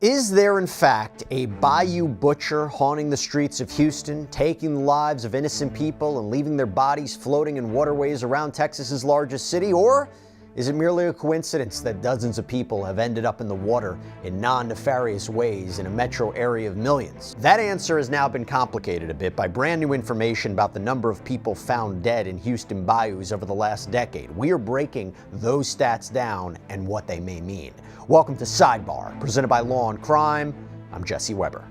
Is there, in fact, a Bayou butcher haunting the streets of Houston, taking the lives of innocent people and leaving their bodies floating in waterways around Texas's largest city? Or is it merely a coincidence that dozens of people have ended up in the water in non-nefarious ways in a metro area of millions? That answer has now been complicated a bit by brand new information about the number of people found dead in Houston bayous over the last decade. We are breaking those stats down and what they may mean. Welcome to Sidebar, presented by Law&Crime. I'm Jesse Weber.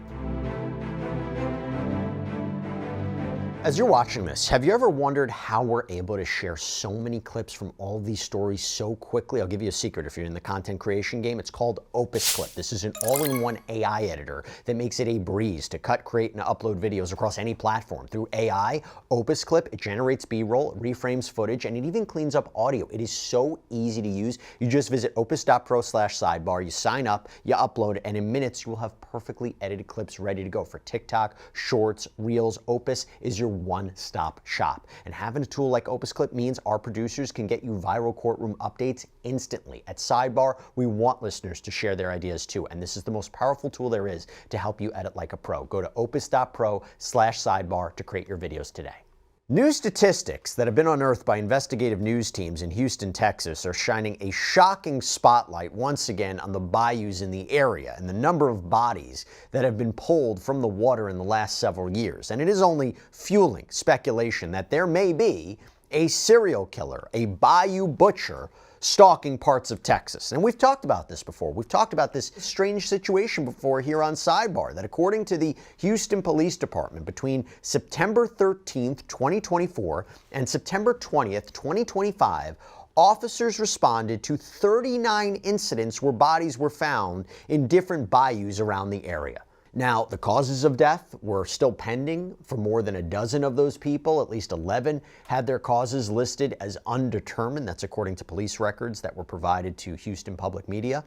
As you're watching this, have you ever wondered how we're able to share so many clips from all of these stories so quickly? I'll give you a secret if you're in the content creation game. It's called Opus Clip. This is an all-in-one AI editor that makes it a breeze to cut, create, and upload videos across any platform. Through AI, Opus Clip, it generates B-roll, it reframes footage, and it even cleans up audio. It is so easy to use. You just visit opus.pro/sidebar, you sign up, you upload, and in minutes you will have perfectly edited clips ready to go for TikTok, Shorts, Reels. Opus is your one-stop shop. And having a tool like Opus Clip means our producers can get you viral courtroom updates instantly. At Sidebar, we want listeners to share their ideas too, and this is the most powerful tool there is to help you edit like a pro. Go to opus.pro/sidebar to create your videos today. New statistics that have been unearthed by investigative news teams in Houston, Texas are shining a shocking spotlight once again on the bayous in the area and the number of bodies that have been pulled from the water in the last several years. And it is only fueling speculation that there may be a serial killer, a bayou butcher, stalking parts of Texas. And we've talked about this before. We've talked about this strange situation before here on Sidebar, that according to the Houston Police Department, between September 13th, 2024 and September 20th, 2025, officers responded to 39 incidents where bodies were found in different bayous around the area. Now, the causes of death were still pending for more than a dozen of those people. At least 11 had their causes listed as undetermined. That's according to police records that were provided to Houston public media.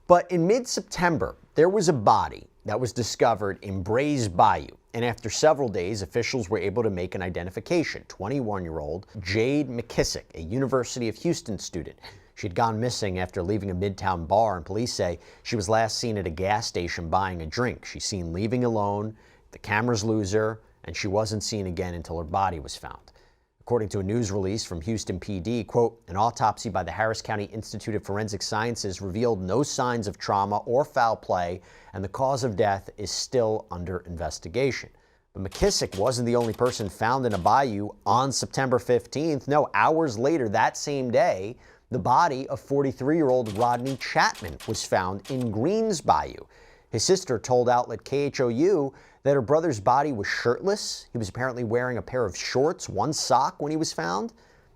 But in mid-September, there was a body that was discovered in Brays Bayou. And after several days, officials were able to make an identification. 21-year-old Jade McKissick, a University of Houston student. She'd gone missing after leaving a midtown bar, and police say she was last seen at a gas station buying a drink. She's seen leaving alone, the cameras lose her, and she wasn't seen again until her body was found. According to a news release from Houston PD, quote, an autopsy by the Harris County Institute of Forensic Sciences revealed no signs of trauma or foul play, and the cause of death is still under investigation. But McKissick wasn't the only person found in a bayou on September 15th. No, hours later that same day, the body of 43-year-old Rodney Chapman was found in Greens Bayou. His sister told outlet KHOU that her brother's body was shirtless. He was apparently wearing a pair of shorts, one sock when he was found.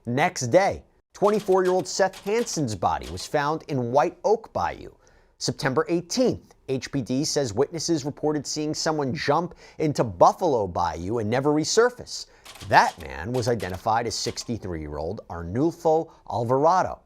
Next day, 24-year-old Seth Hansen's body was found in White Oak Bayou. September 18th, HPD says witnesses reported seeing someone jump into Buffalo Bayou and never resurface. That man was identified as 63-year-old Arnulfo Alvarado.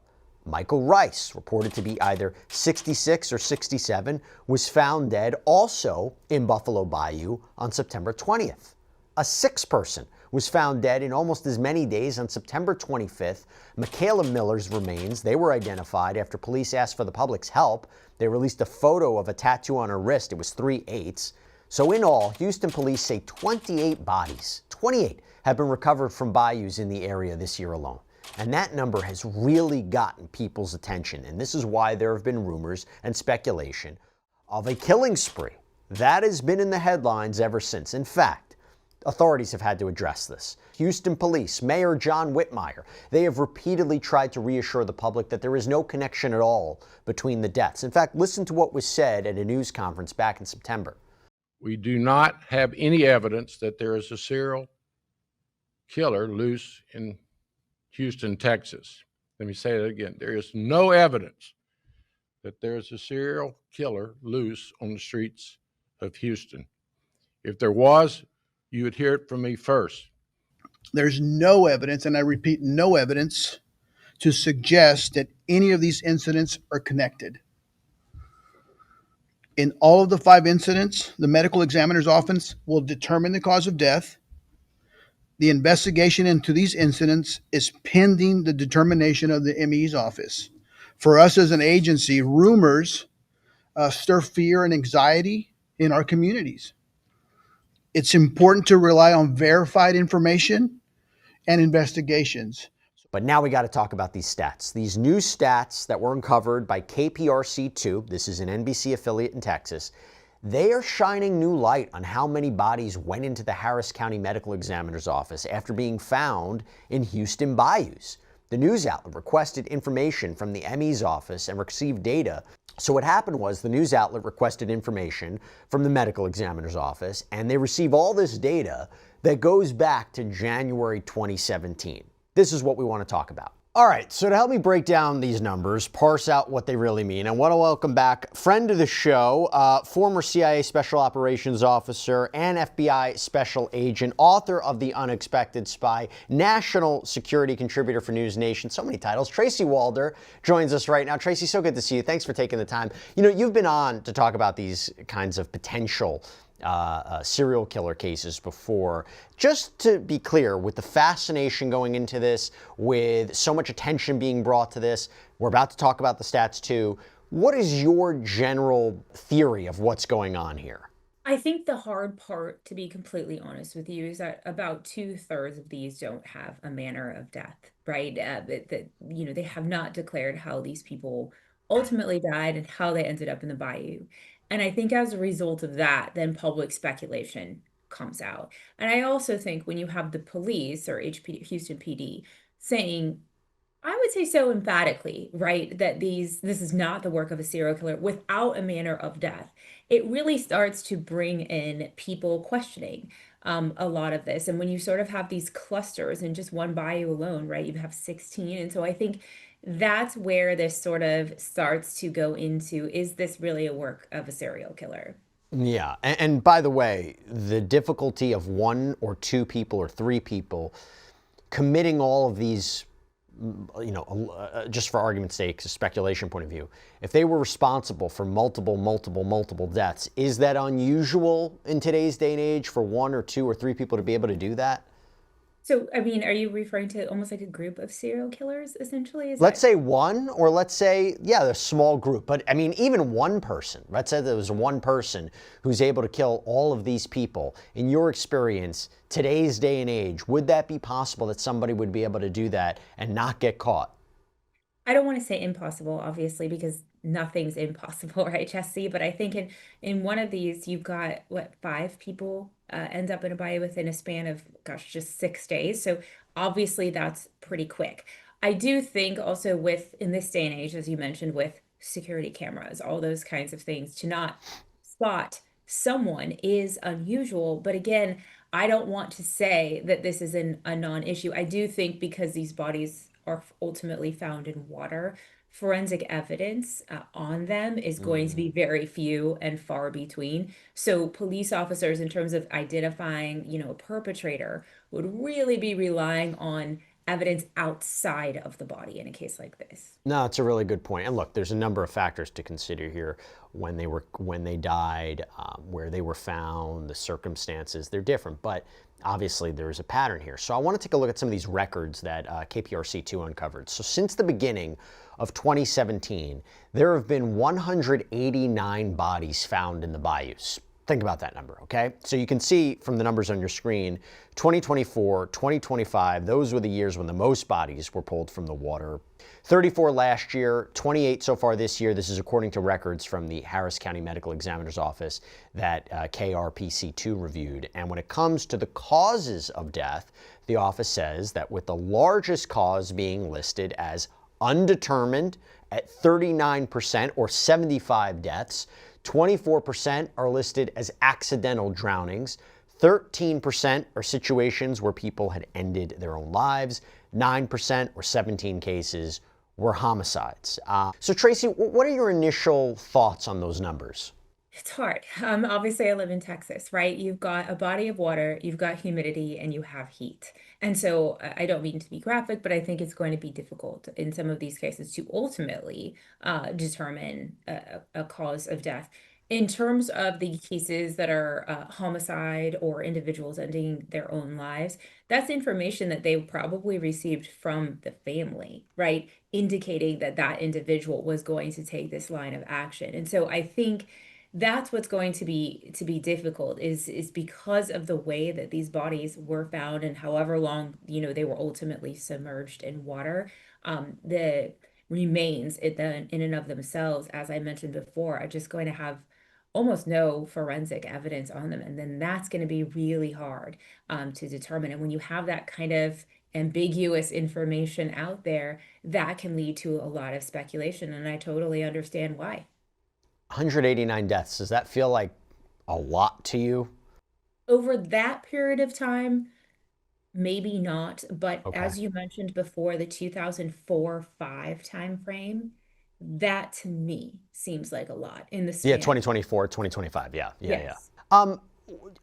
Michael Rice, reported to be either 66 or 67, was found dead also in Buffalo Bayou on September 20th. A sixth person was found dead in almost as many days on September 25th. Michaela Miller's remains, they were identified after police asked for the public's help. They released a photo of a tattoo on her wrist. It was 3/8. So in all, Houston police say 28 bodies, 28, have been recovered from bayous in the area this year alone. And that number has really gotten people's attention. And this is why there have been rumors and speculation of a killing spree. That has been in the headlines ever since. In fact, authorities have had to address this. Houston Police, Mayor John Whitmire, they have repeatedly tried to reassure the public that there is no connection at all between the deaths. In fact, listen to what was said at a news conference back in September. We do not have any evidence that there is a serial killer loose in Houston, Texas. Let me say that again. There is no evidence that there is a serial killer loose on the streets of Houston. If there was, you would hear it from me first. There's no evidence, and I repeat, no evidence to suggest that any of these incidents are connected. In all of the 5 incidents, the medical examiner's office will determine the cause of death. The investigation into these incidents is pending the determination of the ME's office. For us as an agency, rumors stir fear and anxiety in our communities. It's important to rely on verified information and investigations. But now we got to talk about these stats. These new stats that were uncovered by KPRC2, this is an NBC affiliate in Texas, they are shining new light on how many bodies went into the Harris County Medical Examiner's office after being found in Houston bayous. The news outlet requested information from the ME's office and received data. So what happened was the news outlet requested information from the medical examiner's office, and they receive all this data that goes back to January 2017. This is what we want to talk about. All right, so to help me break down these numbers, parse out what they really mean, I want to welcome back friend of the show, former CIA Special Operations Officer and FBI Special Agent, author of The Unexpected Spy, national security contributor for News Nation, so many titles. Tracy Walder joins us right now. Tracy, so good to see you. Thanks for taking the time. You know, you've been on to talk about these kinds of potential serial killer cases before. Just to be clear, with the fascination going into this, with so much attention being brought to this, we're about to talk about the stats too. What is your general theory of what's going on here? I think the hard part, to be completely honest with you, is that about 2/3 of these don't have a manner of death, right? They have not declared how these people ultimately died and how they ended up in the bayou. And I think as a result of that, then public speculation comes out. And I also think when you have the police or Houston PD saying, I would say so emphatically, right, that this is not the work of a serial killer without a manner of death, it really starts to bring in people questioning a lot of this. And when you sort of have these clusters in just one bayou alone, right, you have 16. And so I think that's where this sort of starts to go into, is this really a work of a serial killer? Yeah, and by the way, the difficulty of one or two people or three people committing all of these, just for argument's sake, a speculation point of view, if they were responsible for multiple deaths, is that unusual in today's day and age for one or two or three people to be able to do that? So, I mean, are you referring to almost like a group of serial killers, essentially? Let's say one, or let's say, yeah, a small group. But I mean, even one person, let's say there was one person who's able to kill all of these people. In your experience, today's day and age, would that be possible that somebody would be able to do that and not get caught? I don't want to say impossible, obviously, because nothing's impossible, right, Jesse? But I think in one of these, you've got, what, 5 people end up in a bayou within a span of, gosh, just 6 days. So obviously that's pretty quick. I do think also in this day and age, as you mentioned, with security cameras, all those kinds of things, to not spot someone is unusual. But again, I don't want to say that this is a non-issue. I do think because these bodies are ultimately found in water, forensic evidence on them is going to be very few and far between. So police officers, in terms of identifying, a perpetrator, would really be relying on evidence outside of the body in a case like this. No, it's a really good point. And look, there's a number of factors to consider here. When they died, where they were found, the circumstances, they're different. But obviously, there's a pattern here. So I want to take a look at some of these records that KPRC2 uncovered. So since the beginning of 2017, there have been 189 bodies found in the bayous. Think about that number, okay? So you can see from the numbers on your screen, 2024, 2025, those were the years when the most bodies were pulled from the water. 34 last year, 28 so far this year. This is according to records from the Harris County Medical Examiner's Office that KRPC2 reviewed. And when it comes to the causes of death, the office says that with the largest cause being listed as undetermined at 39% or 75 deaths, 24% are listed as accidental drownings, 13% are situations where people had ended their own lives, 9% or 17 cases were homicides. So Tracy, what are your initial thoughts on those numbers? It's hard. Obviously, I live in Texas, right? You've got a body of water, you've got humidity, and you have heat. And so I don't mean to be graphic, but I think it's going to be difficult in some of these cases to ultimately determine a cause of death. In terms of the cases that are homicide or individuals ending their own lives, that's information that they probably received from the family, right? Indicating that that individual was going to take this line of action. And so I think that's what's going to be difficult is because of the way that these bodies were found and however long, they were ultimately submerged in water. The remains in and of themselves, as I mentioned before, are just going to have almost no forensic evidence on them. And then that's going to be really hard to determine. And when you have that kind of ambiguous information out there, that can lead to a lot of speculation. And I totally understand why. 189 deaths. Does that feel like a lot to you? Over that period of time, maybe not. But Okay. as you mentioned before, the 2004-5 timeframe, that to me seems like a lot in the Yeah, span. 2024, 2025. Yeah. Yes.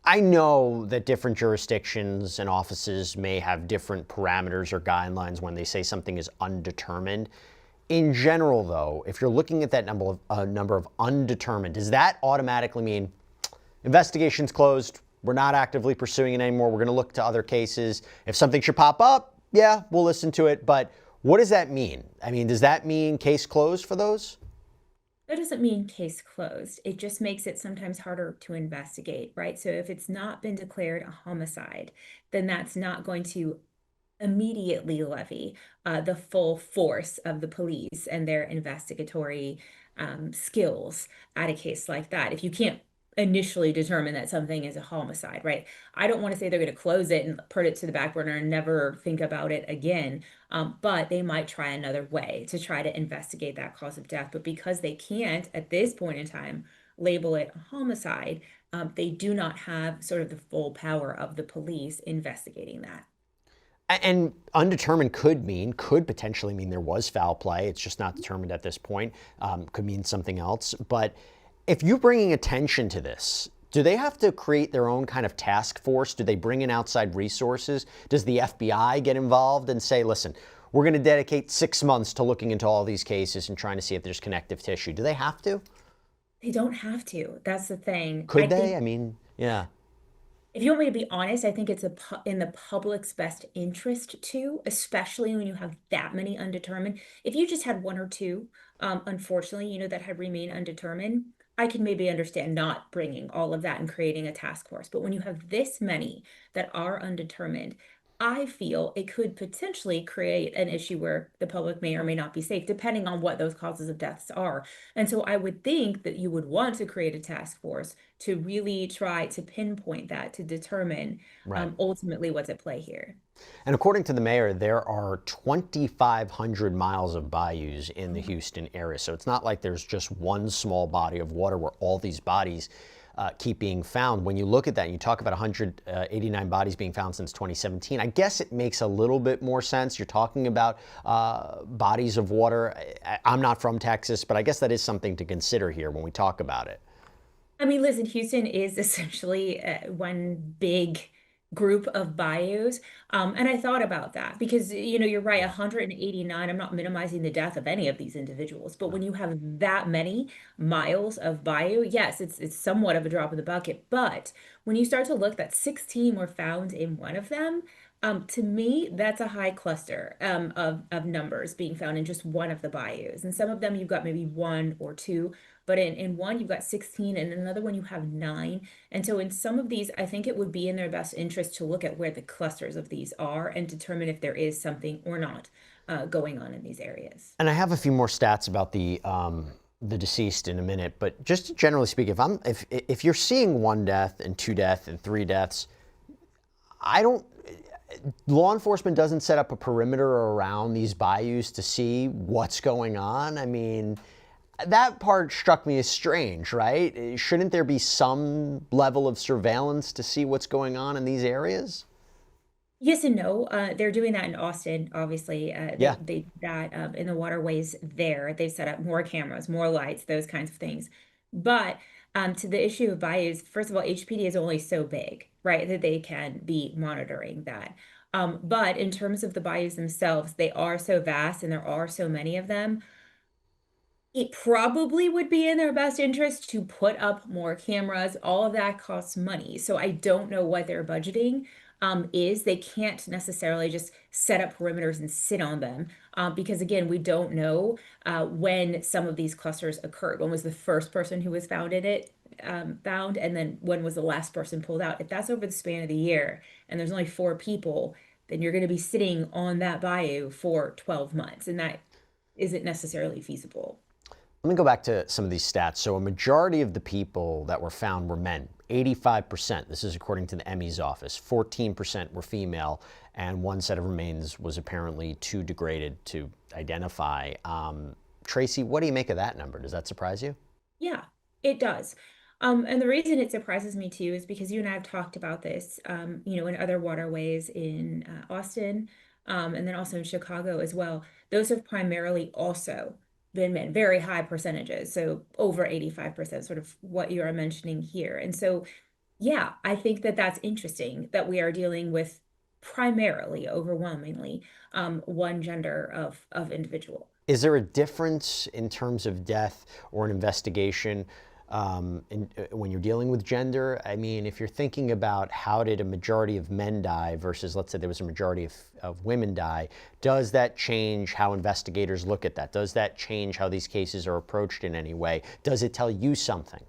I know that different jurisdictions and offices may have different parameters or guidelines when they say something is undetermined. In general, though, if you're looking at that number of undetermined, does that automatically mean investigation's closed? We're not actively pursuing it anymore. We're going to look to other cases. If something should pop up, yeah, we'll listen to it. But what does that mean? I mean, does that mean case closed for those? That doesn't mean case closed. It just makes it sometimes harder to investigate, right? So if it's not been declared a homicide, then that's not going to immediately levy the full force of the police and their investigatory skills at a case like that. If you can't initially determine that something is a homicide, right? I don't want to say they're going to close it and put it to the back burner and never think about it again. But they might try another way to try to investigate that cause of death. But because they can't at this point in time label it a homicide, they do not have sort of the full power of the police investigating that. And undetermined could potentially mean there was foul play. It's just not determined at this point. Could mean something else. But if you're bringing attention to this, do they have to create their own kind of task force? Do they bring in outside resources? Does the FBI get involved and say, listen, we're going to dedicate 6 months to looking into all these cases and trying to see if there's connective tissue? Do they have to? They don't have to. That's the thing. I Could they? think I mean, yeah. if you want me to be honest, I think it's in the public's best interest too, especially when you have that many undetermined. If you just had one or two, unfortunately, that had remained undetermined, I can maybe understand not bringing all of that and creating a task force. But when you have this many that are undetermined, I feel it could potentially create an issue where the public may or may not be safe, depending on what those causes of deaths are. And so I would think that you would want to create a task force to really try to pinpoint that to determine Right. ultimately what's at play here. And according to the mayor, there are 2,500 miles of bayous in the Houston area. So it's not like there's just one small body of water where all these bodies keep being found. When you look at that and you talk about 189 bodies being found since 2017, I guess it makes a little bit more sense. You're talking about bodies of water. I'm not from Texas, but I guess that is something to consider here when we talk about it. I mean, listen, Houston is essentially one big group of bayous. And I thought about that because, you're right, 189, I'm not minimizing the death of any of these individuals, but when you have that many miles of bayou, yes, it's somewhat of a drop in the bucket. But when you start to look, that 16 were found in one of them. To me, that's a high cluster of numbers being found in just one of the bayous. And some of them you've got maybe one or two, but in one you've got 16, and another one you have nine. And so in some of these, I think it would be in their best interest to look at where the clusters of these are and determine if there is something or not going on in these areas. And I have a few more stats about the deceased in a minute, but just generally speaking, if you're seeing one death and two deaths and three deaths, law enforcement doesn't set up a perimeter around these bayous to see what's going on. I mean, that part struck me as strange, right? Shouldn't there be some level of surveillance to see what's going on in these areas? Yes and no. They're doing that in Austin, obviously. Yeah. They that in the waterways there. They've set up more cameras, more lights, those kinds of things. But to the issue of bayous, first of all, HPD is only so big, right, that they can be monitoring that. But in terms of the bayous themselves, they are so vast and there are so many of them. It probably would be in their best interest to put up more cameras. All of that costs money. So I don't know what their budgeting is. They can't necessarily just set up perimeters and sit on them because, again, we don't know when some of these clusters occurred. When was the first person who was found in it found, and then when was the last person pulled out? If that's over the span of the year and there's only 4 people, then you're going to be sitting on that bayou for 12 months, and that isn't necessarily feasible. Let me go back to some of these stats. So a majority of the people that were found were men, 85%. This is according to the ME's office. 14% were female, and one set of remains was apparently too degraded to identify. Tracy, what do you make of that number? Does that surprise you? Yeah, it does. And the reason it surprises me too is because you and I have talked about this, in other waterways in Austin, and then also in Chicago as well. Those have primarily also been men, very high percentages, so over 85%, sort of what you are mentioning here. And so, yeah, I think that that's interesting that we are dealing with primarily, overwhelmingly, one gender of individual. Is there a difference in terms of death or an investigation when you're dealing with gender? I mean, if you're thinking about how did a majority of men die versus, let's say there was a majority of women die, does that change how investigators look at that? Does that change how these cases are approached in any way? Does it tell you something?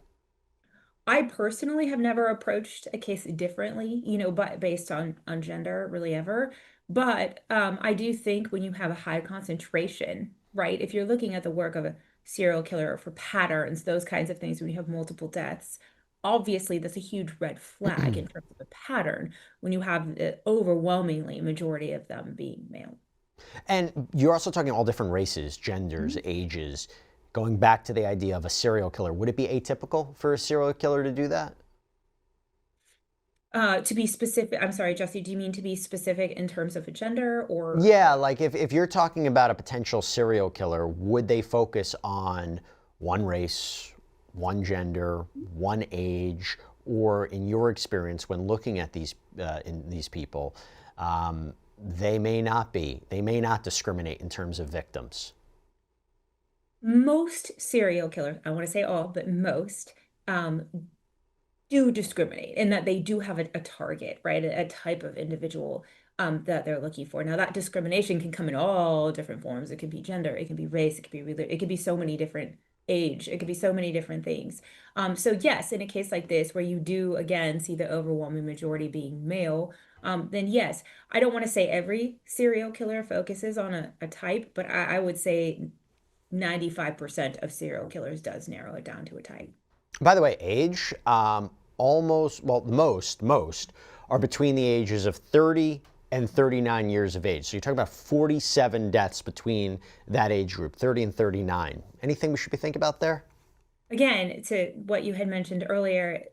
I personally have never approached a case differently, but based on gender, really ever. But I do think when you have a high concentration, right? If you're looking at the work of a serial killer for patterns, those kinds of things, when you have multiple deaths, obviously that's a huge red flag in terms of a pattern when you have the overwhelmingly majority of them being male. And you're also talking all different races, genders, ages. Going back to the idea of a serial killer, would it be atypical for a serial killer to do that? To be specific, I'm sorry, Jesse, do you mean to be specific in terms of a gender or? Yeah, like if you're talking about a potential serial killer, would they focus on one race, one gender, one age, or in your experience when looking at these people, they may not discriminate in terms of victims? Most serial killers, I want to say all, but most, do discriminate in that they do have a target, right? A type of individual that they're looking for. Now, that discrimination can come in all different forms. It could be gender, it can be race, it could be religion, it could be so many different age, it could be so many different things. So yes, in a case like this, where you do again see the overwhelming majority being male, then yes, I don't want to say every serial killer focuses on a type, but I would say 95% of serial killers does narrow it down to a type. By the way, age, most are between the ages of 30 and 39 years of age. So you're talking about 47 deaths between that age group, 30 and 39. Anything we should be thinking about there? Again, to what you had mentioned earlier,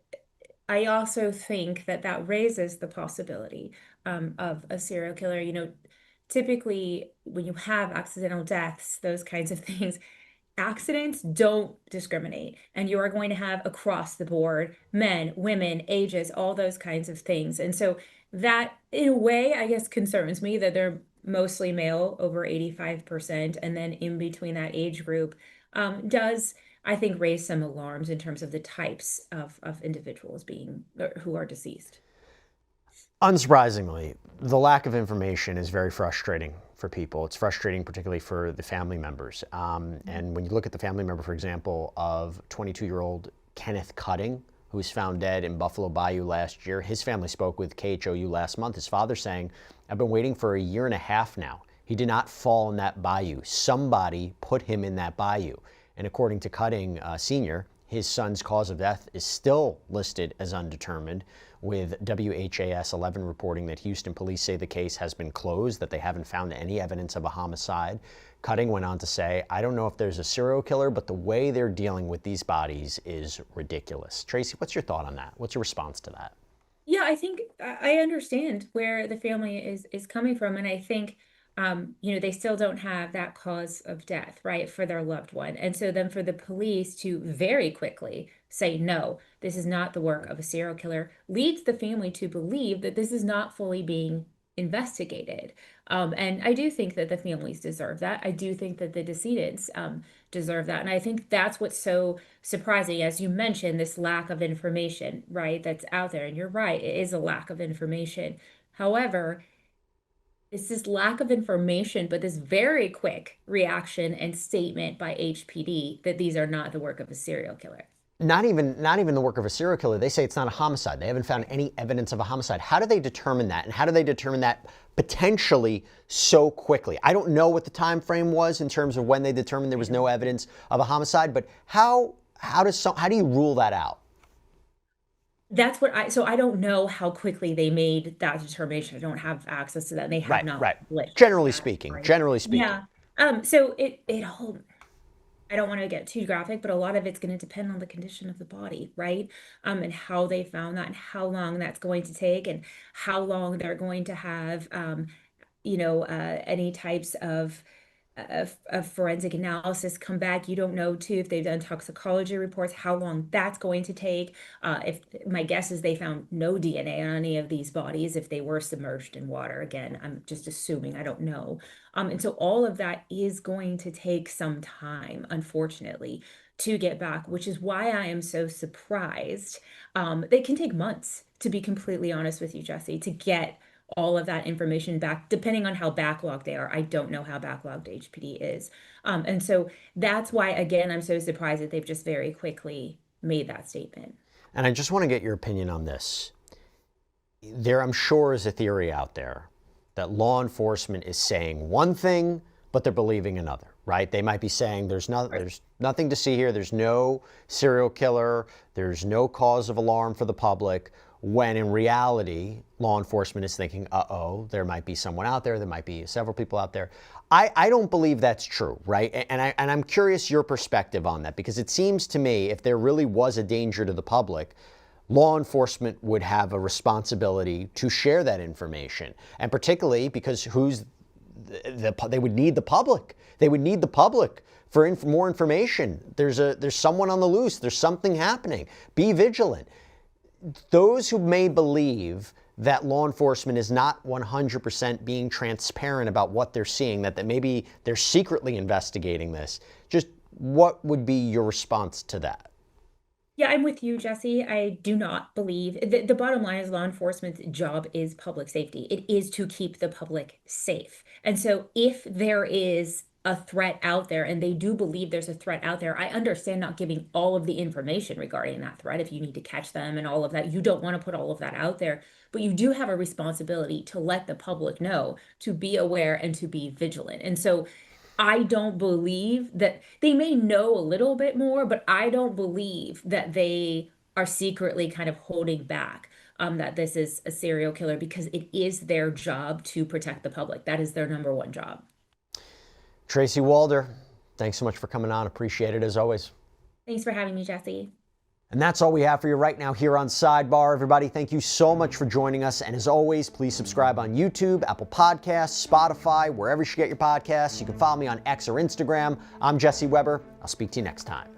I also think that that raises the possibility of a serial killer. Typically when you have accidental deaths, those kinds of things, accidents don't discriminate, and you are going to have across the board men, women, ages, all those kinds of things. And so that, in a way, I guess concerns me that they're mostly male, over 85%, and then in between that age group does, I think, raise some alarms in terms of the types of individuals who are deceased. Unsurprisingly, the lack of information is very frustrating for people. It's frustrating particularly for the family members. And when you look at the family member, for example, of 22-year-old Kenneth Cutting, who was found dead in Buffalo Bayou last year, his family spoke with KHOU last month. His father saying, "I've been waiting for a year and a half now. He did not fall in that bayou. Somebody put him in that bayou." And according to Cutting Sr., his son's cause of death is still listed as undetermined, with WHAS 11 reporting that Houston police say the case has been closed, that they haven't found any evidence of a homicide. Cutting went on to say, "I don't know if there's a serial killer, but the way they're dealing with these bodies is ridiculous." Tracy, what's your thought on that? What's your response to that? Yeah, I think I understand where the family is coming from, and I think they still don't have that cause of death, right, for their loved one. And so then for the police to very quickly say, no, this is not the work of a serial killer, leads the family to believe that this is not fully being investigated. And I do think that the families deserve that. I do think that the decedents deserve that. And I think that's what's so surprising, as you mentioned, this lack of information, right, that's out there. And you're right, it is a lack of information. However, it's this lack of information, but this very quick reaction and statement by HPD that these are not the work of a serial killer. Not even the work of a serial killer. They say it's not a homicide. They haven't found any evidence of a homicide. How do they determine that? And how do they determine that potentially so quickly? I don't know what the time frame was in terms of when they determined there was no evidence of a homicide, but how do you rule that out? That's what so I don't know how quickly they made that determination. I don't have access to that. They have not published Generally that, speaking, right? generally speaking. Yeah. So it all, I don't want to get too graphic, but a lot of it's going to depend on the condition of the body, right? And how they found that and how long that's going to take and how long they're going to have, any types of forensic analysis come back. You don't know too if they've done toxicology reports, how long that's going to take. If my guess is they found no DNA on any of these bodies if they were submerged in water. Again, I'm just assuming, I don't know. And so all of that is going to take some time, unfortunately, to get back, which is why I am so surprised. They can take months, to be completely honest with you, Jesse, to get all of that information back, depending on how backlogged they are. I don't know how backlogged HPD is. And so that's why, again, I'm so surprised that they've just very quickly made that statement. And I just want to get your opinion on this. There, I'm sure, is a theory out there that law enforcement is saying one thing, but they're believing another, right? They might be saying there's nothing to see here. There's no serial killer. There's no cause of alarm for the public. When in reality, law enforcement is thinking, uh-oh, there might be someone out there. There might be several people out there. I don't believe that's true, right? And I'm curious your perspective on that, because it seems to me if there really was a danger to the public, law enforcement would have a responsibility to share that information. And particularly because they would need the public. They would need the public for more information. There's someone on the loose. There's something happening. Be vigilant. Those who may believe that law enforcement is not 100% being transparent about what they're seeing, that maybe they're secretly investigating this, just what would be your response to that? Yeah, I'm with you, Jesse. I do not believe the bottom line is law enforcement's job is public safety. It is to keep the public safe. And so if there is a threat out there and they do believe there's a threat out there, I understand not giving all of the information regarding that threat. If you need to catch them and all of that, you don't want to put all of that out there, but you do have a responsibility to let the public know, to be aware and to be vigilant. And so I don't believe that they may know a little bit more, but I don't believe that they are secretly kind of holding back that this is a serial killer, because it is their job to protect the public. That is their number one job. Tracy Walder, thanks so much for coming on. Appreciate it as always. Thanks for having me, Jesse. And that's all we have for you right now here on Sidebar. Everybody, thank you so much for joining us. And as always, please subscribe on YouTube, Apple Podcasts, Spotify, wherever you get your podcasts. You can follow me on X or Instagram. I'm Jesse Weber. I'll speak to you next time.